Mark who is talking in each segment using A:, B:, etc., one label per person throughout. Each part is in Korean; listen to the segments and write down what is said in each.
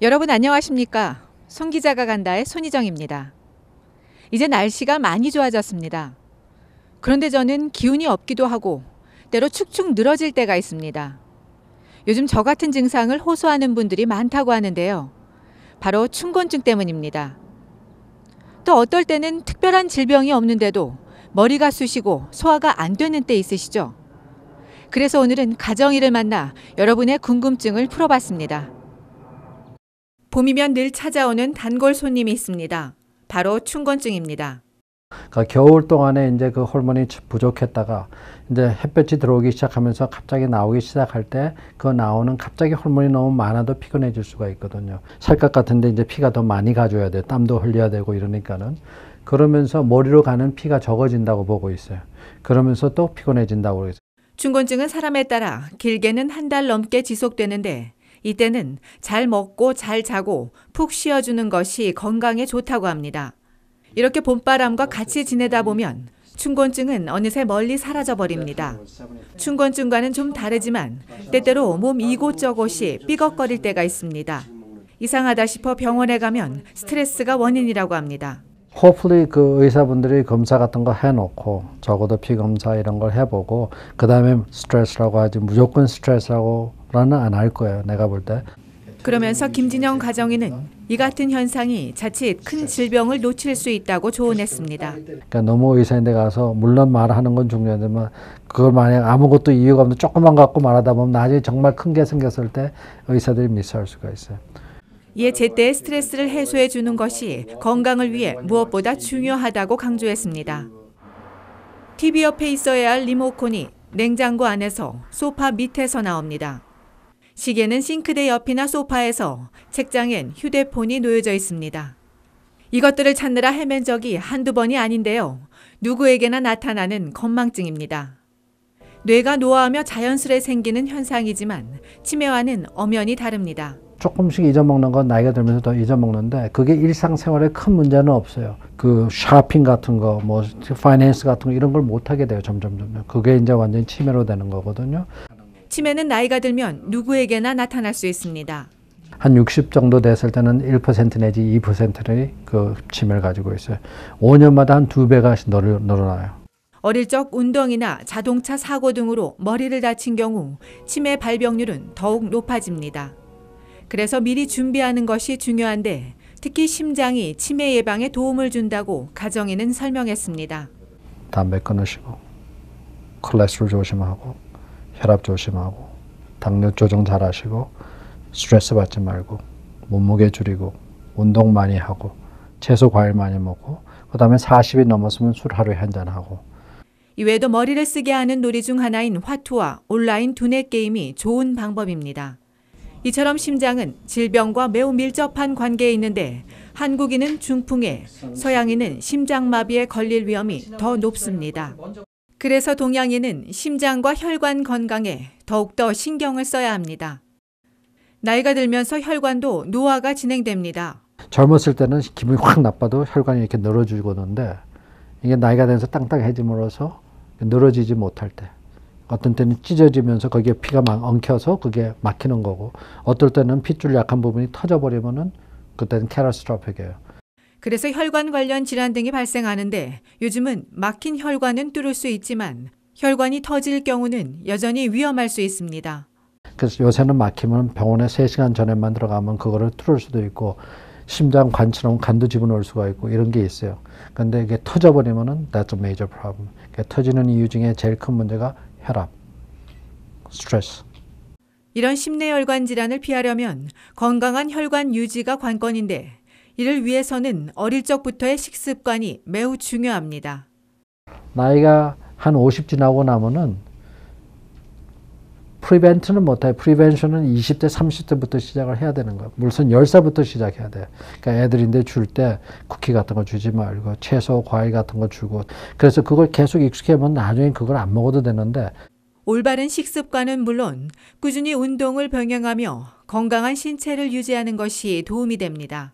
A: 여러분 안녕하십니까? 송 기자가 간다의 손희정입니다. 이제 날씨가 많이 좋아졌습니다. 그런데 저는 기운이 없기도 하고 때로 축축 늘어질 때가 있습니다. 요즘 저 같은 증상을 호소하는 분들이 많다고 하는데요. 바로 춘곤증 때문입니다. 또 어떨 때는 특별한 질병이 없는데도 머리가 쑤시고 소화가 안 되는 때 있으시죠? 그래서 오늘은 가정의를 만나 여러분의 궁금증을 풀어봤습니다. 봄이면 늘 찾아오는 단골 손님이 있습니다. 바로 춘곤증입니다.
B: 그러니까 겨울 동안에 이제 그 호르몬이 부족했다가 이제 햇볕이 들어오기 시작하면서 갑자기 나오기 시작할 때 그 나오는 갑자기 호르몬이 너무 많아도 피곤해질 수가 있거든요. 살갗 같은데 이제 피가 더 많이 가줘야 돼요. 땀도 흘려야 되고 이러니까는. 그러면서 머리로 가는 피가 적어진다고 보고 있어요. 그러면서 또 피곤해진다고 그러죠.
A: 춘곤증은 사람에 따라 길게는 한 달 넘게 지속되는데 이때는 잘 먹고 잘 자고 푹 쉬어주는 것이 건강에 좋다고 합니다. 이렇게 봄바람과 같이 지내다 보면 춘곤증은 어느새 멀리 사라져버립니다. 춘곤증과는 좀 다르지만 때때로 몸 이곳저곳이 삐걱거릴 때가 있습니다. 이상하다 싶어 병원에 가면 스트레스가 원인이라고 합니다.
B: Hopefully 그 의사분들이 검사 같은 거 해놓고 적어도 피 검사 이런 걸 해보고 그 다음에 스트레스라고 하지 무조건 스트레스라고는 안 할 거예요. 내가 볼 때.
A: 그러면서 김진영 가정의는 이 같은 현상이 자칫 큰 질병을 놓칠 수 있다고 조언했습니다.
B: 그러니까 너무 의사인데 가서 물론 말하는 건 중요하지만 그걸 만약 아무것도 이유가 없는데 조금만 갖고 말하다 보면 나중에 정말 큰 게 생겼을 때 의사들이 미스할 수가 있어요.
A: 이에 제때 스트레스를 해소해 주는 것이 건강을 위해 무엇보다 중요하다고 강조했습니다. TV 옆에 있어야 할 리모컨이 냉장고 안에서 소파 밑에서 나옵니다. 시계는 싱크대 옆이나 소파에서 책장엔 휴대폰이 놓여져 있습니다. 이것들을 찾느라 헤맨 적이 한두 번이 아닌데요. 누구에게나 나타나는 건망증입니다. 뇌가 노화하며 자연스레 생기는 현상이지만 치매와는 엄연히 다릅니다.
B: 조금씩 잊어먹는 건 나이가 들면서 더 잊어먹는데 그게 일상생활에 큰 문제는 없어요. 그 쇼핑 같은 거, 뭐 파이낸스 같은 거 이런 걸 못하게 돼요. 점점. 그게 이제 완전히 치매로 되는 거거든요.
A: 치매는 나이가 들면 누구에게나 나타날 수 있습니다.
B: 한 60 정도 됐을 때는 1% 내지 2%의 그 치매를 가지고 있어요. 5년마다 한 2배가 늘어나요.
A: 어릴 적 운동이나 자동차 사고 등으로 머리를 다친 경우 치매 발병률은 더욱 높아집니다. 그래서 미리 준비하는 것이 중요한데 특히 심장이 치매 예방에 도움을 준다고 가정의는 설명했습니다.
B: 담배 끊으시고 콜레스테롤 조심하고 혈압 조심하고 당뇨 조정 잘 하시고 스트레스 받지 말고 몸무게 줄이고 운동 많이 하고 채소 과일 많이 먹고 그 다음에 40이 넘었으면 술 하루에 한 잔 하고.
A: 이외에도 머리를 쓰게 하는 놀이 중 하나인 화투와 온라인 두뇌 게임이 좋은 방법입니다. 이처럼 심장은 질병과 매우 밀접한 관계에 있는데 한국인은 중풍에, 서양인은 심장마비에 걸릴 위험이 더 높습니다. 그래서 동양인은 심장과 혈관 건강에 더욱더 신경을 써야 합니다. 나이가 들면서 혈관도 노화가 진행됩니다.
B: 젊었을 때는 기분이 확 나빠도 혈관이 이렇게 늘어지거든데 이게 나이가 되면서 땅땅해짐으로써 늘어지지 못할 때 어떤 때는 찢어지면서 거기에 피가 막 엉켜서 그게 막히는 거고 어떨 때는 핏줄 약한 부분이 터져버리면은 그때는 캐러스트로픽이에요.
A: 그래서 혈관 관련 질환 등이 발생하는데 요즘은 막힌 혈관은 뚫을 수 있지만 혈관이 터질 경우는 여전히 위험할 수 있습니다.
B: 그래서 요새는 막히면 병원에 3시간 전에만 들어가면 그거를 뚫을 수도 있고 심장 관처럼 간도 집어넣을 수가 있고 이런 게 있어요. 근데 이게 터져버리면은 that's a major problem. 터지는 이유 중에 제일 큰 문제가 혈압, 스트레스.
A: 이런 심내혈관 질환을 피하려면 건강한 혈관 유지가 관건인데 이를 위해서는 어릴 적부터의 식습관이 매우 중요합니다.
B: 나이가 한 50 지나고 나면은 프리벤트는 못해요. 프리벤션은 20대, 30대부터 시작을 해야 되는 거예요. 물론 10살부터 시작해야 돼요. 그러니까 애들인데 줄 때 쿠키 같은 거 주지 말고 채소, 과일 같은 거 주고 그래서 그걸 계속 익숙해하면 나중에 그걸 안 먹어도 되는데
A: 올바른 식습관은 물론 꾸준히 운동을 병행하며 건강한 신체를 유지하는 것이 도움이 됩니다.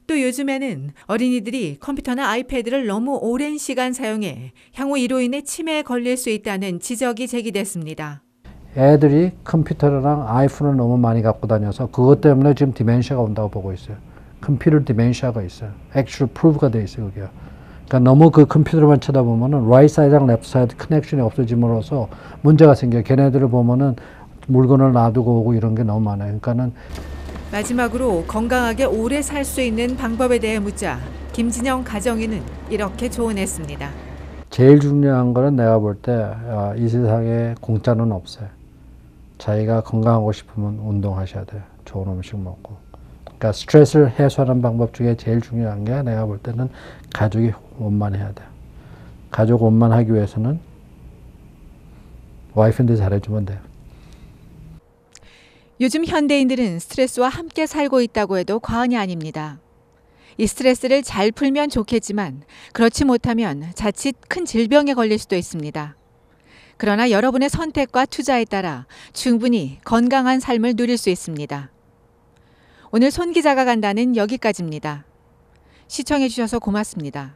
A: 또 요즘에는 어린이들이 컴퓨터나 아이패드를 너무 오랜 시간 사용해 향후 이로 인해 치매에 걸릴 수 있다는 지적이 제기됐습니다.
B: 애들이 컴퓨터랑 아이폰을 너무 많이 갖고 다녀서 그것 때문에 지금 디멘시아가 온다고 보고 있어요. 컴퓨터 디멘시아가 있어요. actual prove가 돼 있어요, 그게. 그러니까 너무 그 컴퓨터만 쳐다보면은 right side랑 left side 커넥션이 없어짐으로써 문제가 생겨요. 걔네들을 보면은 물건을 놔두고 오고 이런 게 너무 많아요. 그러니까는
A: 마지막으로 건강하게 오래 살 수 있는 방법에 대해 묻자 김진영 가정의는 이렇게 조언했습니다.
B: 제일 중요한 거는 내가 볼 때 이 세상에 공짜는 없어요. 자기가 건강하고 싶으면 운동하셔야 돼요. 좋은 음식 먹고. 그러니까 스트레스를 해소하는 방법 중에 제일 중요한 게 내가 볼 때는 가족이 원만해야 돼요. 가족 원만하기 위해서는 와이프한테 잘해주면 돼요.
A: 요즘 현대인들은 스트레스와 함께 살고 있다고 해도 과언이 아닙니다. 이 스트레스를 잘 풀면 좋겠지만 그렇지 못하면 자칫 큰 질병에 걸릴 수도 있습니다. 그러나 여러분의 선택과 투자에 따라 충분히 건강한 삶을 누릴 수 있습니다. 오늘 손 기자가 간다는 여기까지입니다. 시청해 주셔서 고맙습니다.